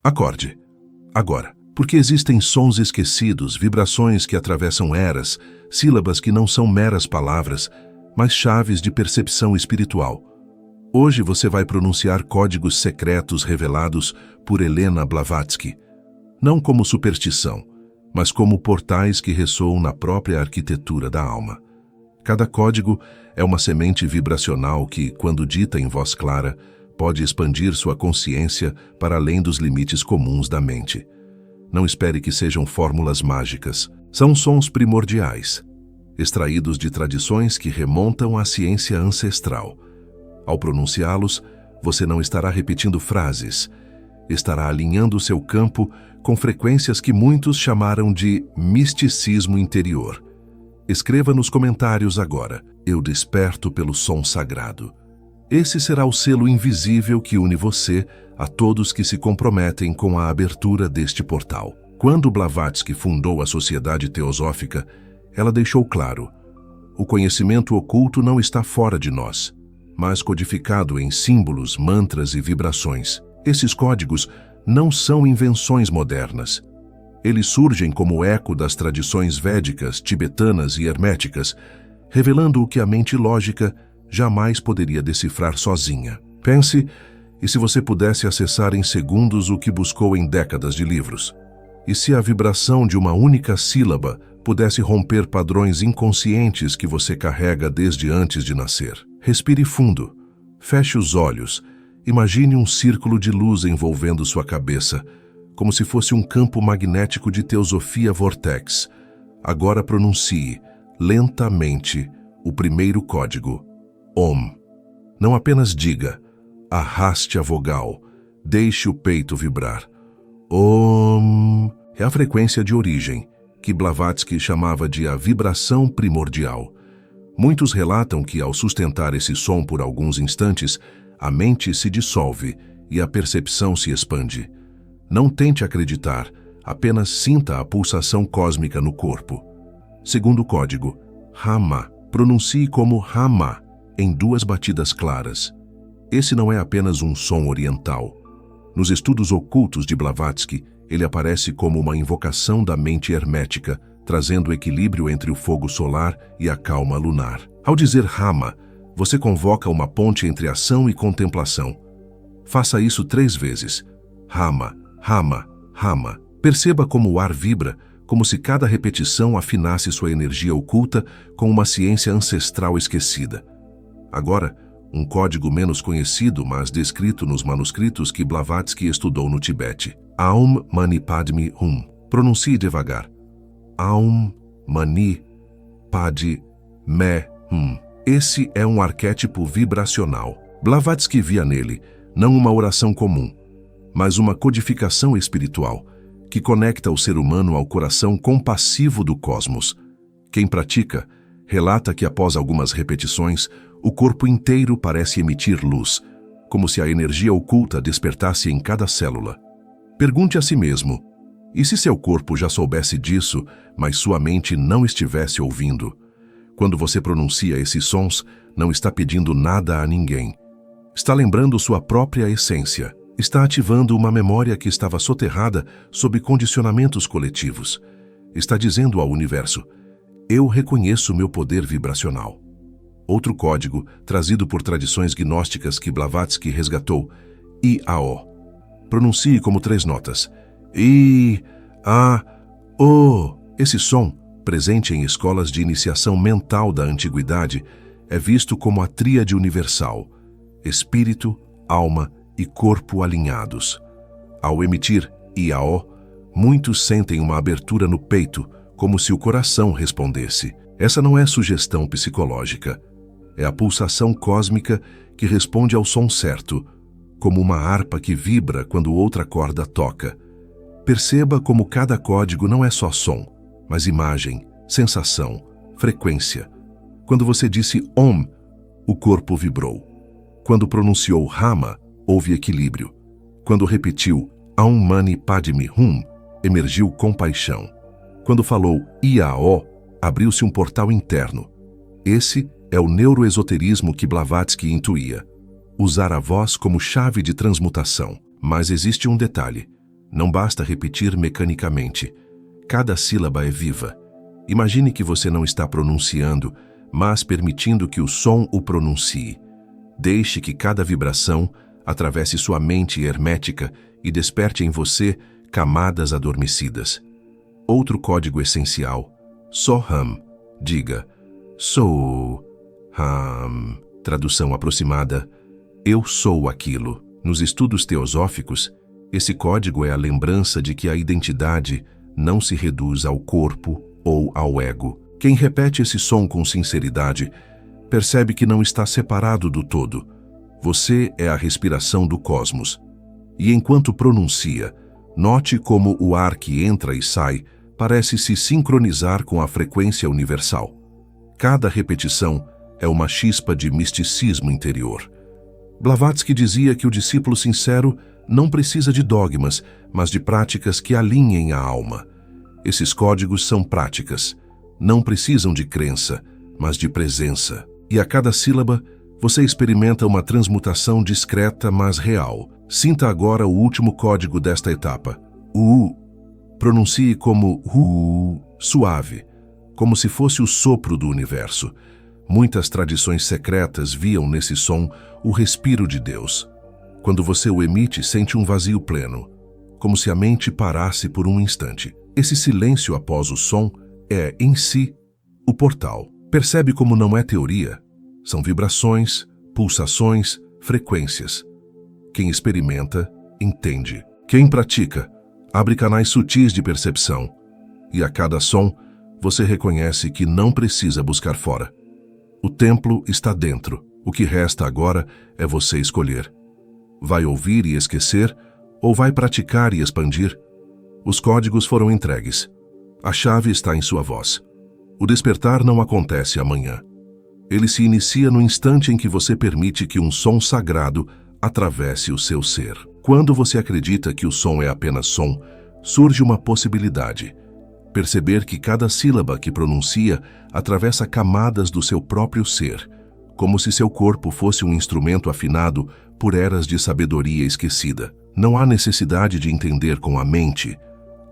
Acorde. Agora. Porque existem sons esquecidos, vibrações que atravessam eras, sílabas que não são meras palavras, mas chaves de percepção espiritual. Hoje você vai pronunciar códigos secretos revelados por Helena Blavatsky, não como superstição, mas como portais que ressoam na própria arquitetura da alma. Cada código é uma semente vibracional que, quando dita em voz clara, pode expandir sua consciência para além dos limites comuns da mente. Não espere que sejam fórmulas mágicas. São sons primordiais, extraídos de tradições que remontam à ciência ancestral. Ao pronunciá-los, você não estará repetindo frases, estará alinhando seu campo com frequências que muitos chamaram de misticismo interior. Escreva nos comentários agora: eu desperto pelo som sagrado. Esse será o selo invisível que une você a todos que se comprometem com a abertura deste portal. Quando Blavatsky fundou a Sociedade Teosófica, ela deixou claro: o conhecimento oculto não está fora de nós, mas codificado em símbolos, mantras e vibrações. Esses códigos não são invenções modernas. Eles surgem como eco das tradições védicas, tibetanas e herméticas, revelando o que a mente lógica jamais poderia decifrar sozinha. Pense, e se você pudesse acessar em segundos o que buscou em décadas de livros? E se a vibração de uma única sílaba pudesse romper padrões inconscientes que você carrega desde antes de nascer? Respire fundo, feche os olhos, imagine um círculo de luz envolvendo sua cabeça, como se fosse um campo magnético de teosofia vortex. Agora pronuncie, lentamente, o primeiro código: Om. Não apenas diga, arraste a vogal, deixe o peito vibrar. Om é a frequência de origem, que Blavatsky chamava de a vibração primordial. Muitos relatam que, ao sustentar esse som por alguns instantes, a mente se dissolve e a percepção se expande. Não tente acreditar, apenas sinta a pulsação cósmica no corpo. Segundo código, Rama. Pronuncie como Rama, em 2 batidas claras. Esse não é apenas um som oriental. Nos estudos ocultos de Blavatsky, ele aparece como uma invocação da mente hermética, trazendo equilíbrio entre o fogo solar e a calma lunar. Ao dizer Rama, você convoca uma ponte entre ação e contemplação. Faça isso 3 vezes. Rama, Rama, Rama. Perceba como o ar vibra, como se cada repetição afinasse sua energia oculta com uma ciência ancestral esquecida. Agora, um código menos conhecido, mas descrito nos manuscritos que Blavatsky estudou no Tibete. Aum Mani Padme Hum. Pronuncie devagar. Aum Mani Padme Hum. Esse é um arquétipo vibracional. Blavatsky via nele não uma oração comum, mas uma codificação espiritual que conecta o ser humano ao coração compassivo do cosmos. Quem pratica relata que, após algumas repetições, o corpo inteiro parece emitir luz, como se a energia oculta despertasse em cada célula. Pergunte a si mesmo: e se seu corpo já soubesse disso, mas sua mente não estivesse ouvindo? Quando você pronuncia esses sons, não está pedindo nada a ninguém. Está lembrando sua própria essência. Está ativando uma memória que estava soterrada sob condicionamentos coletivos. Está dizendo ao universo: eu reconheço meu poder vibracional. Outro código, trazido por tradições gnósticas que Blavatsky resgatou: I-A-O. Pronuncie como 3 notas. I-A-O. Esse som, presente em escolas de iniciação mental da antiguidade, é visto como a tríade universal: espírito, alma e corpo alinhados. Ao emitir I-A-O, muitos sentem uma abertura no peito, como se o coração respondesse. Essa não é sugestão psicológica. É a pulsação cósmica que responde ao som certo, como uma harpa que vibra quando outra corda toca. Perceba como cada código não é só som, mas imagem, sensação, frequência. Quando você disse Om, o corpo vibrou. Quando pronunciou Rama, houve equilíbrio. Quando repetiu Aum Mani Padme Hum, emergiu compaixão. Quando falou I-A-O, abriu-se um portal interno. Esse é o neuroesoterismo que Blavatsky intuía: usar a voz como chave de transmutação. Mas existe um detalhe: Não basta repetir mecanicamente. Cada sílaba é viva. Imagine que você não está pronunciando, mas permitindo que o som o pronuncie. Deixe que cada vibração atravesse sua mente hermética e desperte em você camadas adormecidas. Outro código essencial, Soham. Diga, sou, ham. Tradução aproximada, eu sou aquilo. Nos estudos teosóficos, esse código é a lembrança de que a identidade não se reduz ao corpo ou ao ego. Quem repete esse som com sinceridade percebe que não está separado do todo. Você é a respiração do cosmos. E enquanto pronuncia, note como o ar que entra e sai parece se sincronizar com a frequência universal. Cada repetição é uma chispa de misticismo interior. Blavatsky dizia que o discípulo sincero não precisa de dogmas, mas de práticas que alinhem a alma. Esses códigos são práticas. Não precisam de crença, mas de presença. E a cada sílaba, você experimenta uma transmutação discreta, mas real. Sinta agora o último código desta etapa. O U. Pronuncie como U, suave, como se fosse o sopro do universo. Muitas tradições secretas viam nesse som o respiro de Deus. Quando você o emite, sente um vazio pleno, como se a mente parasse por um instante. Esse silêncio após o som é, em si, o portal. Percebe como não é teoria? São vibrações, pulsações, frequências. Quem experimenta, entende. Quem pratica, abre canais sutis de percepção. E a cada som, você reconhece que não precisa buscar fora. O templo está dentro. O que resta agora é você escolher. Vai ouvir e esquecer, ou vai praticar e expandir? Os códigos foram entregues. A chave está em sua voz. O despertar não acontece amanhã. Ele se inicia no instante em que você permite que um som sagrado atravesse o seu ser. Quando você acredita que o som é apenas som, surge uma possibilidade. Perceber que cada sílaba que pronuncia atravessa camadas do seu próprio ser, como se seu corpo fosse um instrumento afinado por eras de sabedoria esquecida. Não há necessidade de entender com a mente.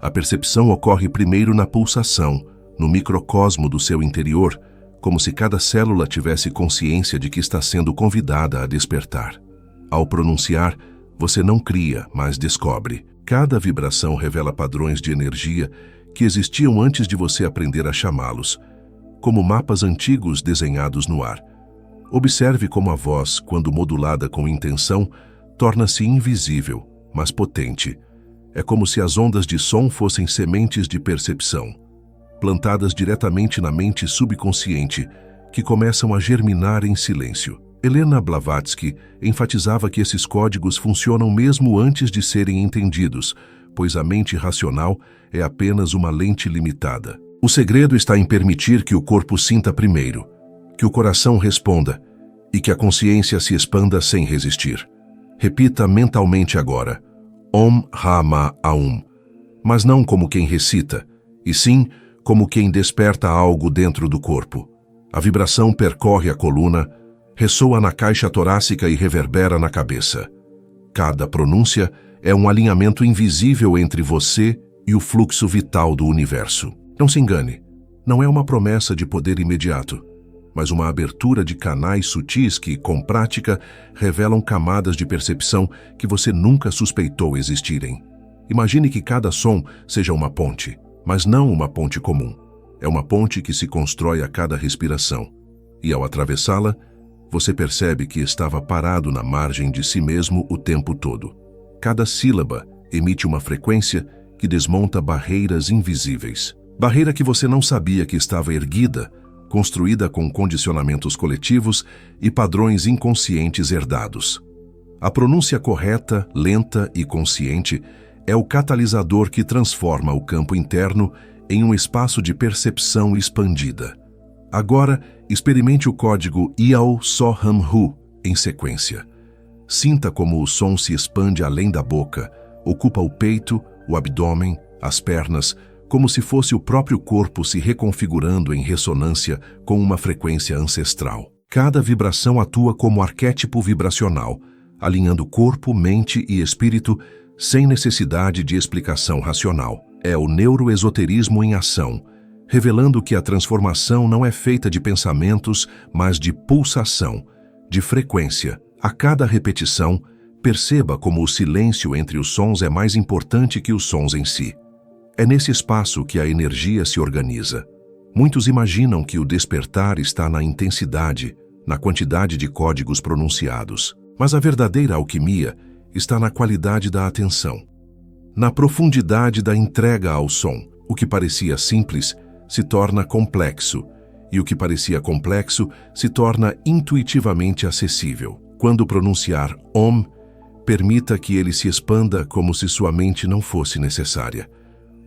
A percepção ocorre primeiro na pulsação, no microcosmo do seu interior, como se cada célula tivesse consciência de que está sendo convidada a despertar. Ao pronunciar, você não cria, mas descobre. Cada vibração revela padrões de energia que existiam antes de você aprender a chamá-los, como mapas antigos desenhados no ar. Observe como a voz, quando modulada com intenção, torna-se invisível, mas potente. É como se as ondas de som fossem sementes de percepção, plantadas diretamente na mente subconsciente, que começam a germinar em silêncio. Helena Blavatsky enfatizava que esses códigos funcionam mesmo antes de serem entendidos, pois a mente racional é apenas uma lente limitada. O segredo está em permitir que o corpo sinta primeiro, que o coração responda e que a consciência se expanda sem resistir. Repita mentalmente agora, Om Rama Aum, mas não como quem recita, e sim como quem desperta algo dentro do corpo. A vibração percorre a coluna, ressoa na caixa torácica e reverbera na cabeça. Cada pronúncia é um alinhamento invisível entre você e o fluxo vital do universo. Não se engane, não é uma promessa de poder imediato, mas uma abertura de canais sutis que, com prática, revelam camadas de percepção que você nunca suspeitou existirem. Imagine que cada som seja uma ponte, mas não uma ponte comum. É uma ponte que se constrói a cada respiração, e ao atravessá-la, você percebe que estava parado na margem de si mesmo o tempo todo. Cada sílaba emite uma frequência que desmonta barreiras invisíveis. Barreira que você não sabia que estava erguida, construída com condicionamentos coletivos e padrões inconscientes herdados. A pronúncia correta, lenta e consciente é o catalisador que transforma o campo interno em um espaço de percepção expandida. Agora, experimente o código Iao Soham Hu em sequência. Sinta como o som se expande além da boca, ocupa o peito, o abdômen, as pernas, como se fosse o próprio corpo se reconfigurando em ressonância com uma frequência ancestral. Cada vibração atua como arquétipo vibracional, alinhando corpo, mente e espírito sem necessidade de explicação racional. É o neuroesoterismo em ação, revelando que a transformação não é feita de pensamentos, mas de pulsação, de frequência. A cada repetição, perceba como o silêncio entre os sons é mais importante que os sons em si. É nesse espaço que a energia se organiza. Muitos imaginam que o despertar está na intensidade, na quantidade de códigos pronunciados. Mas a verdadeira alquimia está na qualidade da atenção, na profundidade da entrega ao som. O que parecia simples se torna complexo, e o que parecia complexo se torna intuitivamente acessível. Quando pronunciar Om, permita que ele se expanda como se sua mente não fosse necessária.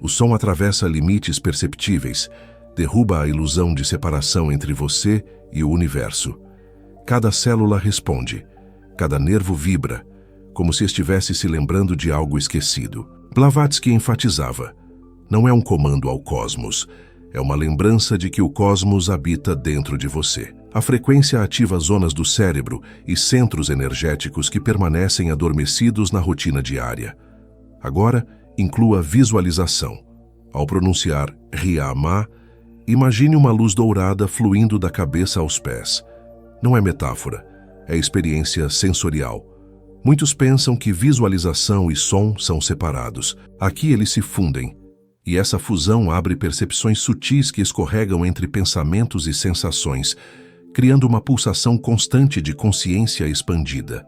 O som atravessa limites perceptíveis, derruba a ilusão de separação entre você e o universo. Cada célula responde, cada nervo vibra, como se estivesse se lembrando de algo esquecido. Blavatsky enfatizava: não é um comando ao cosmos, é uma lembrança de que o cosmos habita dentro de você. A frequência ativa zonas do cérebro e centros energéticos que permanecem adormecidos na rotina diária. Agora, inclua visualização. Ao pronunciar Riyama, imagine uma luz dourada fluindo da cabeça aos pés. Não é metáfora, é experiência sensorial. Muitos pensam que visualização e som são separados. Aqui eles se fundem, e essa fusão abre percepções sutis que escorregam entre pensamentos e sensações, criando uma pulsação constante de consciência expandida.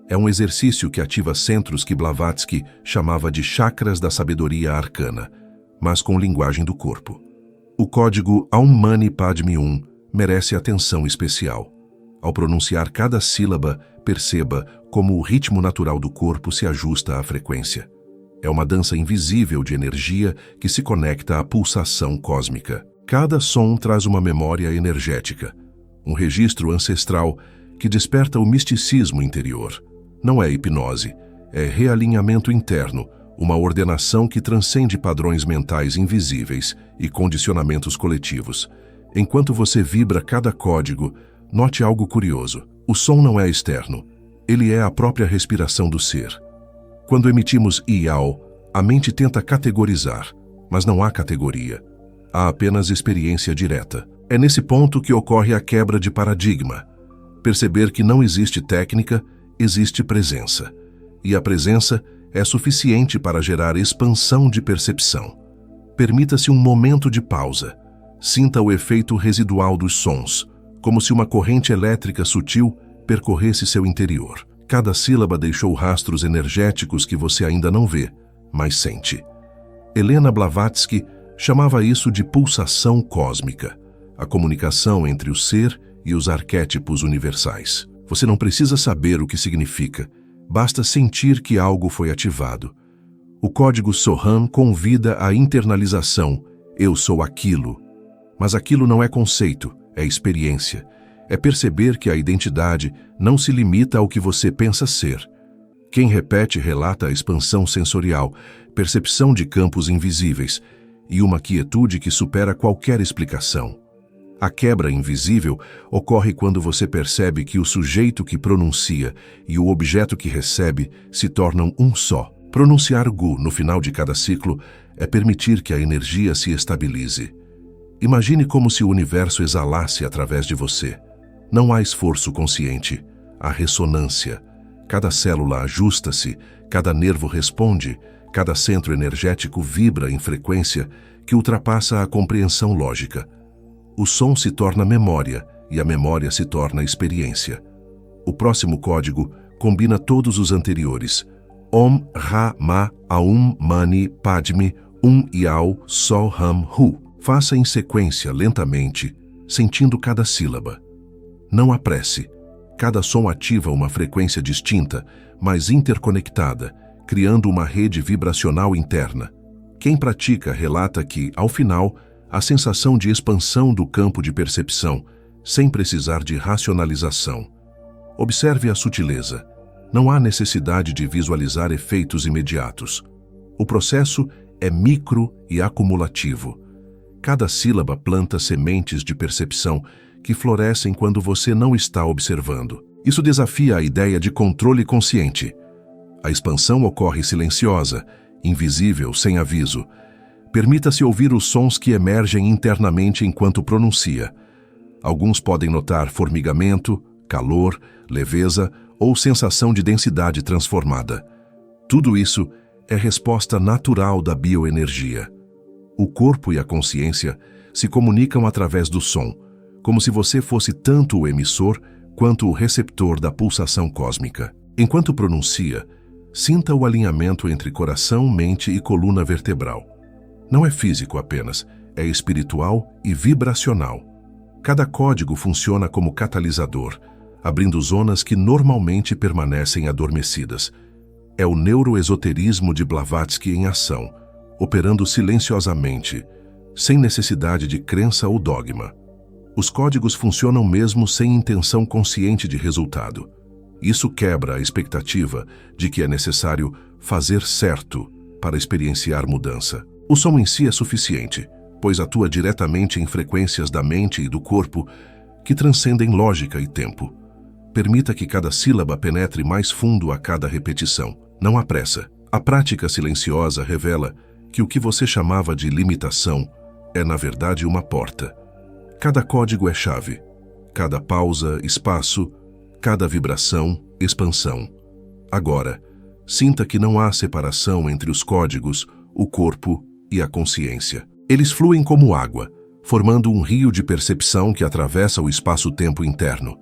É um exercício que ativa centros que Blavatsky chamava de chakras da sabedoria arcana, mas com linguagem do corpo. O código Aum Mani Padme Hum merece atenção especial. Ao pronunciar cada sílaba, perceba como o ritmo natural do corpo se ajusta à frequência. É uma dança invisível de energia que se conecta à pulsação cósmica. Cada som traz uma memória energética, um registro ancestral que desperta o misticismo interior. Não é hipnose, é realinhamento interno, uma ordenação que transcende padrões mentais invisíveis e condicionamentos coletivos. Enquanto você vibra cada código, note algo curioso. O som não é externo, ele é a própria respiração do ser. Quando emitimos Iau, a mente tenta categorizar, mas não há categoria. Há apenas experiência direta. É nesse ponto que ocorre a quebra de paradigma. Perceber que não existe técnica, existe presença. E a presença é suficiente para gerar expansão de percepção. Permita-se um momento de pausa. Sinta o efeito residual dos sons, como se uma corrente elétrica sutil percorresse seu interior. Cada sílaba deixou rastros energéticos que você ainda não vê, mas sente. Helena Blavatsky chamava isso de pulsação cósmica, a comunicação entre o ser e os arquétipos universais. Você não precisa saber o que significa, basta sentir que algo foi ativado. O código Soham convida à internalização, eu sou aquilo. Mas aquilo não é conceito, é experiência. É perceber que a identidade não se limita ao que você pensa ser. Quem repete relata a expansão sensorial, percepção de campos invisíveis e uma quietude que supera qualquer explicação. A quebra invisível ocorre quando você percebe que o sujeito que pronuncia e o objeto que recebe se tornam um só. Pronunciar Gu no final de cada ciclo é permitir que a energia se estabilize. Imagine como se o universo exalasse através de você. Não há esforço consciente, há ressonância. Cada célula ajusta-se, cada nervo responde, cada centro energético vibra em frequência que ultrapassa a compreensão lógica. O som se torna memória e a memória se torna experiência. O próximo código combina todos os anteriores. Om, Ra, Ma, Aum, Mani, Padme, Iau, Sol, Ham, Hu. Faça em sequência, lentamente, sentindo cada sílaba. Não apresse. Cada som ativa uma frequência distinta, mas interconectada, criando uma rede vibracional interna. Quem pratica relata que, ao final, a sensação de expansão do campo de percepção, sem precisar de racionalização. Observe a sutileza. Não há necessidade de visualizar efeitos imediatos. O processo é micro e acumulativo. Cada sílaba planta sementes de percepção que florescem quando você não está observando. Isso desafia a ideia de controle consciente. A expansão ocorre silenciosa, invisível, sem aviso. Permita-se ouvir os sons que emergem internamente enquanto pronuncia. Alguns podem notar formigamento, calor, leveza ou sensação de densidade transformada. Tudo isso é resposta natural da bioenergia. O corpo e a consciência se comunicam através do som, como se você fosse tanto o emissor quanto o receptor da pulsação cósmica. Enquanto pronuncia, sinta o alinhamento entre coração, mente e coluna vertebral. Não é físico apenas, é espiritual e vibracional. Cada código funciona como catalisador, abrindo zonas que normalmente permanecem adormecidas. É o neuroesoterismo de Blavatsky em ação, operando silenciosamente, sem necessidade de crença ou dogma. Os códigos funcionam mesmo sem intenção consciente de resultado. Isso quebra a expectativa de que é necessário fazer certo para experienciar mudança. O som em si é suficiente, pois atua diretamente em frequências da mente e do corpo que transcendem lógica e tempo. Permita que cada sílaba penetre mais fundo a cada repetição. Não há pressa. A prática silenciosa revela que o que você chamava de limitação é, na verdade, uma porta. Cada código é chave. Cada pausa, espaço. Cada vibração, expansão. Agora, sinta que não há separação entre os códigos, o corpo e a consciência. Eles fluem como água, formando um rio de percepção que atravessa o espaço-tempo interno.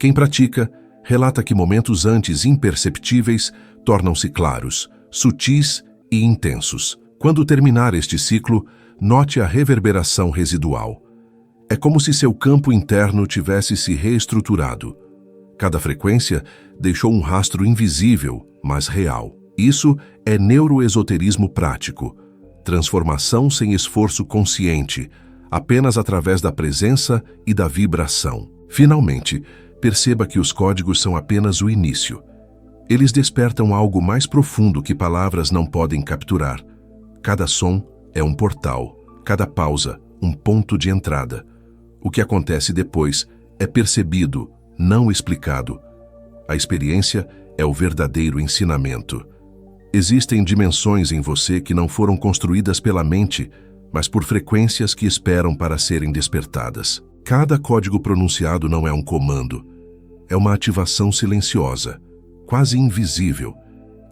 Quem pratica, relata que momentos antes imperceptíveis tornam-se claros, sutis e intensos. Quando terminar este ciclo, note a reverberação residual. É como se seu campo interno tivesse se reestruturado. Cada frequência deixou um rastro invisível, mas real. Isso é neuroesoterismo prático. Transformação sem esforço consciente, apenas através da presença e da vibração. Finalmente, perceba que os códigos são apenas o início. Eles despertam algo mais profundo que palavras não podem capturar. Cada som é um portal, cada pausa, um ponto de entrada. O que acontece depois é percebido, não explicado. A experiência é o verdadeiro ensinamento. Existem dimensões em você que não foram construídas pela mente, mas por frequências que esperam para serem despertadas. Cada código pronunciado não é um comando. É uma ativação silenciosa, quase invisível,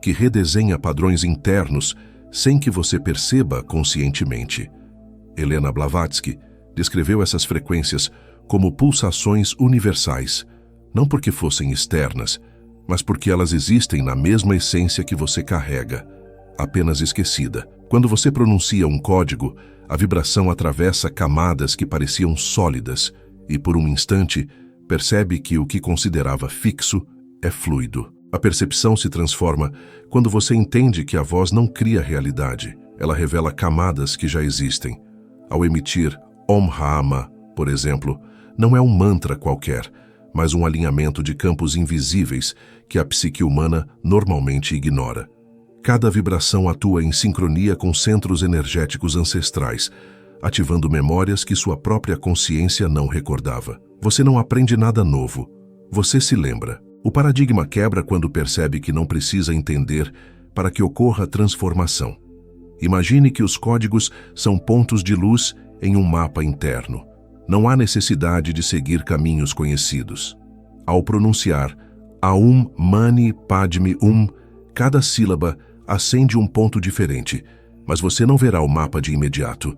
que redesenha padrões internos sem que você perceba conscientemente. Helena Blavatsky descreveu essas frequências como pulsações universais, não porque fossem externas, mas porque elas existem na mesma essência que você carrega, apenas esquecida. Quando você pronuncia um código, a vibração atravessa camadas que pareciam sólidas e, por um instante, percebe que o que considerava fixo é fluido. A percepção se transforma quando você entende que a voz não cria realidade, ela revela camadas que já existem. Ao emitir Om Rama, por exemplo, não é um mantra qualquer, mas um alinhamento de campos invisíveis que a psique humana normalmente ignora. Cada vibração atua em sincronia com centros energéticos ancestrais, ativando memórias que sua própria consciência não recordava. Você não aprende nada novo, você se lembra. O paradigma quebra quando percebe que não precisa entender para que ocorra transformação. Imagine que os códigos são pontos de luz em um mapa interno. Não há necessidade de seguir caminhos conhecidos. Ao pronunciar Aum Mani Padme Hum, cada sílaba acende um ponto diferente, mas você não verá o mapa de imediato.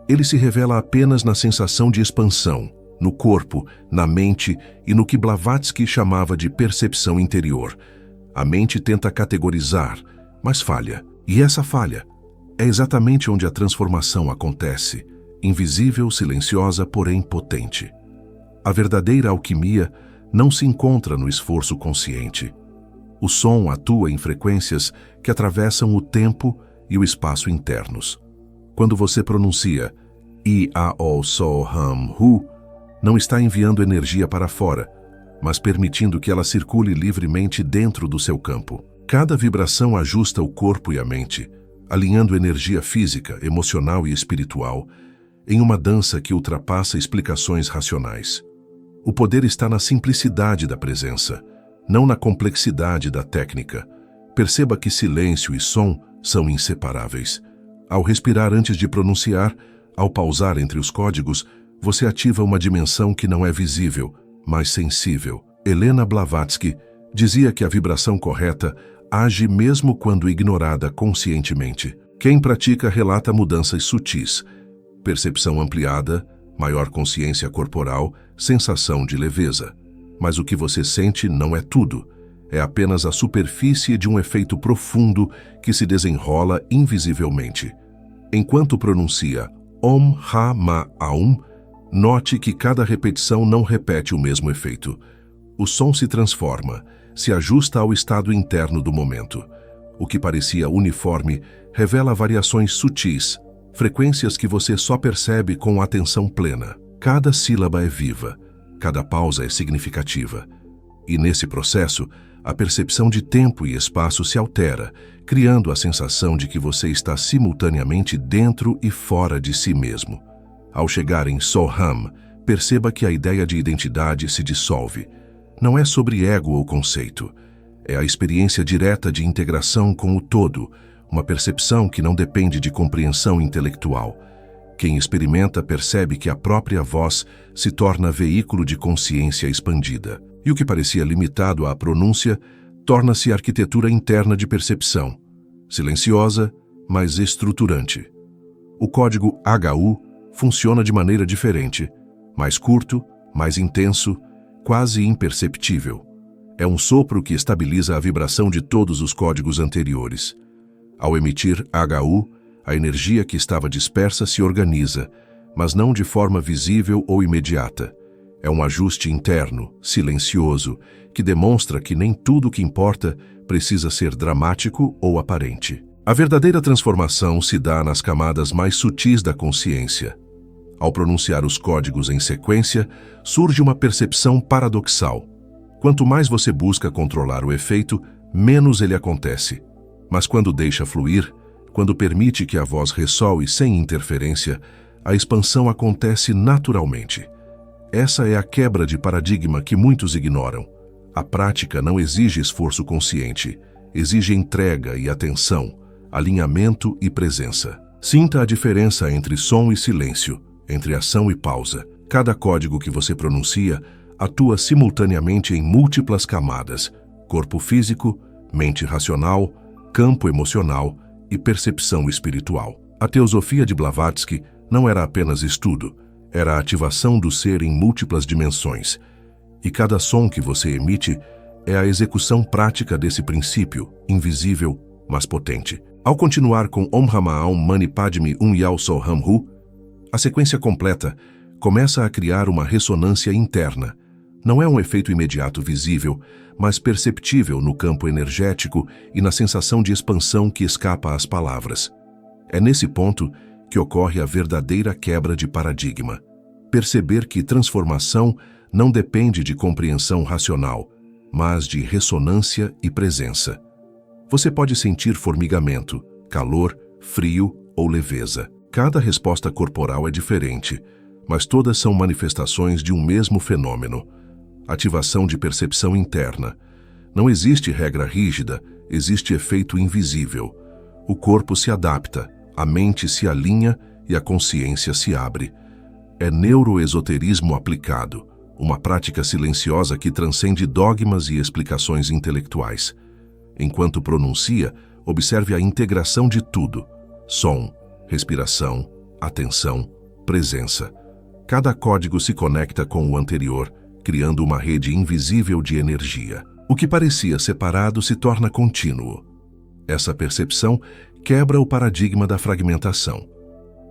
Ele se revela apenas na sensação de expansão, no corpo, na mente e no que Blavatsky chamava de percepção interior. A mente tenta categorizar, mas falha. E essa falha é exatamente onde a transformação acontece, invisível, silenciosa, porém potente. A verdadeira alquimia não se encontra no esforço consciente. O som atua em frequências que atravessam o tempo e o espaço internos. Quando você pronuncia I-A-O-So-Hum-Hu, não está enviando energia para fora, mas permitindo que ela circule livremente dentro do seu campo. Cada vibração ajusta o corpo e a mente, alinhando energia física, emocional e espiritual em uma dança que ultrapassa explicações racionais. O poder está na simplicidade da presença, não na complexidade da técnica. Perceba que silêncio e som são inseparáveis. Ao respirar antes de pronunciar, ao pausar entre os códigos, você ativa uma dimensão que não é visível, mas sensível. Helena Blavatsky dizia que a vibração correta age mesmo quando ignorada conscientemente. Quem pratica relata mudanças sutis, percepção ampliada, maior consciência corporal, sensação de leveza. Mas o que você sente não é tudo. É apenas a superfície de um efeito profundo que se desenrola invisivelmente. Enquanto pronuncia Om Ha Ma Aum, note que cada repetição não repete o mesmo efeito. O som se transforma, se ajusta ao estado interno do momento. O que parecia uniforme revela variações sutis, frequências que você só percebe com atenção plena. Cada sílaba é viva, cada pausa é significativa. E nesse processo, a percepção de tempo e espaço se altera, criando a sensação de que você está simultaneamente dentro e fora de si mesmo. Ao chegar em Soham, perceba que a ideia de identidade se dissolve. Não é sobre ego ou conceito. É a experiência direta de integração com o todo, uma percepção que não depende de compreensão intelectual. Quem experimenta percebe que a própria voz se torna veículo de consciência expandida. E o que parecia limitado à pronúncia torna-se arquitetura interna de percepção, silenciosa, mas estruturante. O código HU funciona de maneira diferente, mais curto, mais intenso, quase imperceptível. É um sopro que estabiliza a vibração de todos os códigos anteriores. Ao emitir HU, a energia que estava dispersa se organiza, mas não de forma visível ou imediata. É um ajuste interno, silencioso, que demonstra que nem tudo o que importa precisa ser dramático ou aparente. A verdadeira transformação se dá nas camadas mais sutis da consciência. Ao pronunciar os códigos em sequência, surge uma percepção paradoxal. Quanto mais você busca controlar o efeito, menos ele acontece. Mas quando deixa fluir, quando permite que a voz ressoe sem interferência, a expansão acontece naturalmente. Essa é a quebra de paradigma que muitos ignoram. A prática não exige esforço consciente, exige entrega e atenção, alinhamento e presença. Sinta a diferença entre som e silêncio, entre ação e pausa. Cada código que você pronuncia atua simultaneamente em múltiplas camadas: corpo físico, mente racional, campo emocional e percepção espiritual. A teosofia de Blavatsky não era apenas estudo, era a ativação do ser em múltiplas dimensões. E cada som que você emite é a execução prática desse princípio, invisível, mas potente. Ao continuar com Om Rama Aum Mani Padme Um Yao Soham Hu, a sequência completa começa a criar uma ressonância interna. Não é um efeito imediato visível, mas perceptível no campo energético e na sensação de expansão que escapa às palavras. É nesse ponto que ocorre a verdadeira quebra de paradigma. Perceber que transformação não depende de compreensão racional, mas de ressonância e presença. Você pode sentir formigamento, calor, frio ou leveza. Cada resposta corporal é diferente, mas todas são manifestações de um mesmo fenômeno: ativação de percepção interna. Não existe regra rígida, existe efeito invisível. O corpo se adapta, a mente se alinha e a consciência se abre. É neuroesoterismo aplicado, uma prática silenciosa que transcende dogmas e explicações intelectuais. Enquanto pronuncia, observe a integração de tudo: som, respiração, atenção, presença. Cada código se conecta com o anterior, criando uma rede invisível de energia. O que parecia separado se torna contínuo. Essa percepção quebra o paradigma da fragmentação.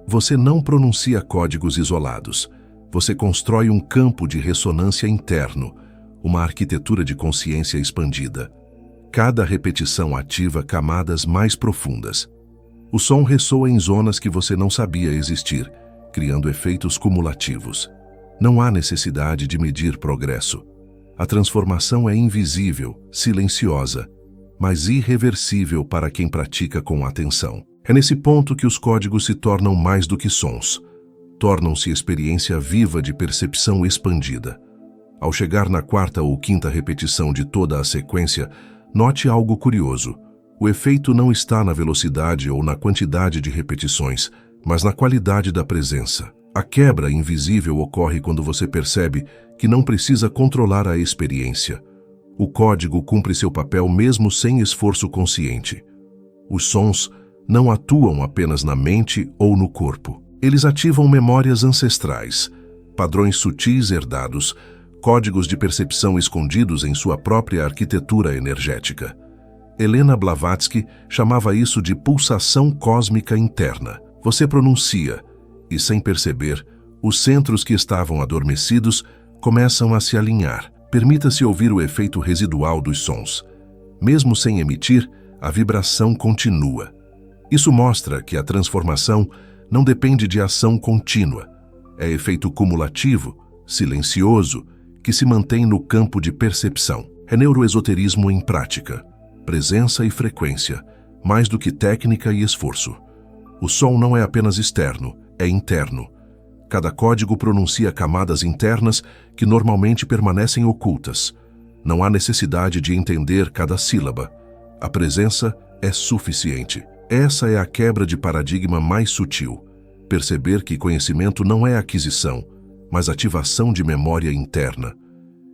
Você não pronuncia códigos isolados. Você constrói um campo de ressonância interno, uma arquitetura de consciência expandida. Cada repetição ativa camadas mais profundas. O som ressoa em zonas que você não sabia existir, criando efeitos cumulativos. Não há necessidade de medir progresso. A transformação é invisível, silenciosa, mas irreversível para quem pratica com atenção. É nesse ponto que os códigos se tornam mais do que sons. Tornam-se experiência viva de percepção expandida. Ao chegar na quarta ou quinta repetição de toda a sequência, note algo curioso. O efeito não está na velocidade ou na quantidade de repetições, mas na qualidade da presença. A quebra invisível ocorre quando você percebe que não precisa controlar a experiência. O código cumpre seu papel mesmo sem esforço consciente. Os sons não atuam apenas na mente ou no corpo. Eles ativam memórias ancestrais, padrões sutis herdados, códigos de percepção escondidos em sua própria arquitetura energética. Helena Blavatsky chamava isso de pulsação cósmica interna. Você pronuncia, e sem perceber, os centros que estavam adormecidos começam a se alinhar. Permita-se ouvir o efeito residual dos sons. Mesmo sem emitir, a vibração continua. Isso mostra que a transformação não depende de ação contínua. É efeito cumulativo, silencioso, que se mantém no campo de percepção. É neuroesoterismo em prática. Presença e frequência, mais do que técnica e esforço. O som não é apenas externo, é interno. Cada código pronuncia camadas internas que normalmente permanecem ocultas. Não há necessidade de entender cada sílaba. A presença é suficiente. Essa é a quebra de paradigma mais sutil. Perceber que conhecimento não é aquisição, mas ativação de memória interna.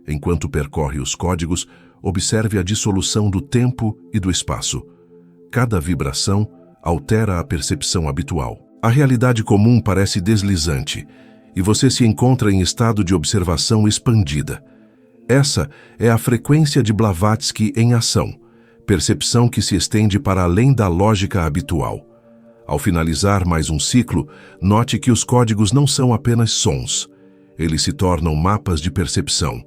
Enquanto percorre os códigos, observe a dissolução do tempo e do espaço. Cada vibração altera a percepção habitual. A realidade comum parece deslizante, e você se encontra em estado de observação expandida. Essa é a frequência de Blavatsky em ação, percepção que se estende para além da lógica habitual. Ao finalizar mais um ciclo, note que os códigos não são apenas sons. Eles se tornam mapas de percepção,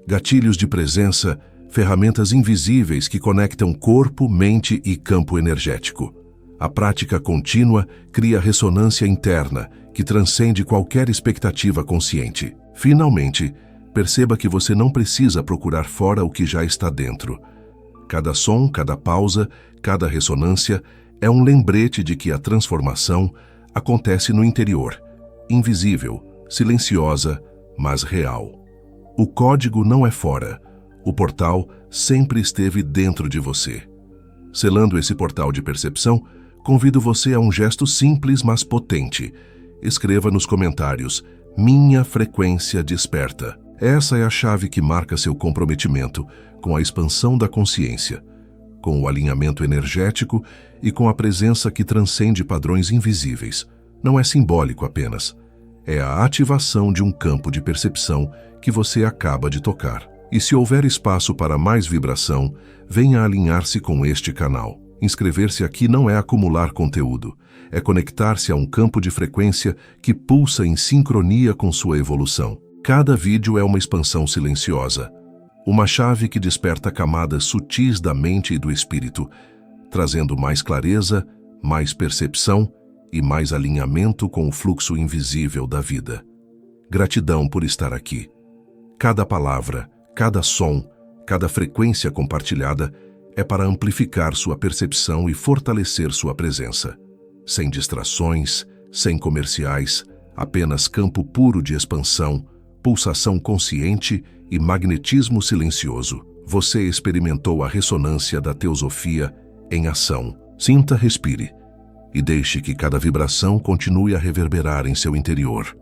gatilhos de presença, ferramentas invisíveis que conectam corpo, mente e campo energético. A prática contínua cria ressonância interna, que transcende qualquer expectativa consciente. Finalmente, perceba que você não precisa procurar fora o que já está dentro. Cada som, cada pausa, cada ressonância é um lembrete de que a transformação acontece no interior, invisível, silenciosa, mas real. O código não é fora. O portal sempre esteve dentro de você. Selando esse portal de percepção, convido você a um gesto simples, mas potente. Escreva nos comentários: minha frequência desperta. Essa é a chave que marca seu comprometimento com a expansão da consciência, com o alinhamento energético e com a presença que transcende padrões invisíveis. Não é simbólico apenas. É a ativação de um campo de percepção que você acaba de tocar. E se houver espaço para mais vibração, venha alinhar-se com este canal. Inscrever-se aqui não é acumular conteúdo, é conectar-se a um campo de frequência que pulsa em sincronia com sua evolução. Cada vídeo é uma expansão silenciosa, uma chave que desperta camadas sutis da mente e do espírito, trazendo mais clareza, mais percepção e mais alinhamento com o fluxo invisível da vida. Gratidão por estar aqui. Cada palavra, cada som, cada frequência compartilhada é para amplificar sua percepção e fortalecer sua presença. Sem distrações, sem comerciais, apenas campo puro de expansão, pulsação consciente e magnetismo silencioso. Você experimentou a ressonância da teosofia em ação. Sinta, respire e deixe que cada vibração continue a reverberar em seu interior.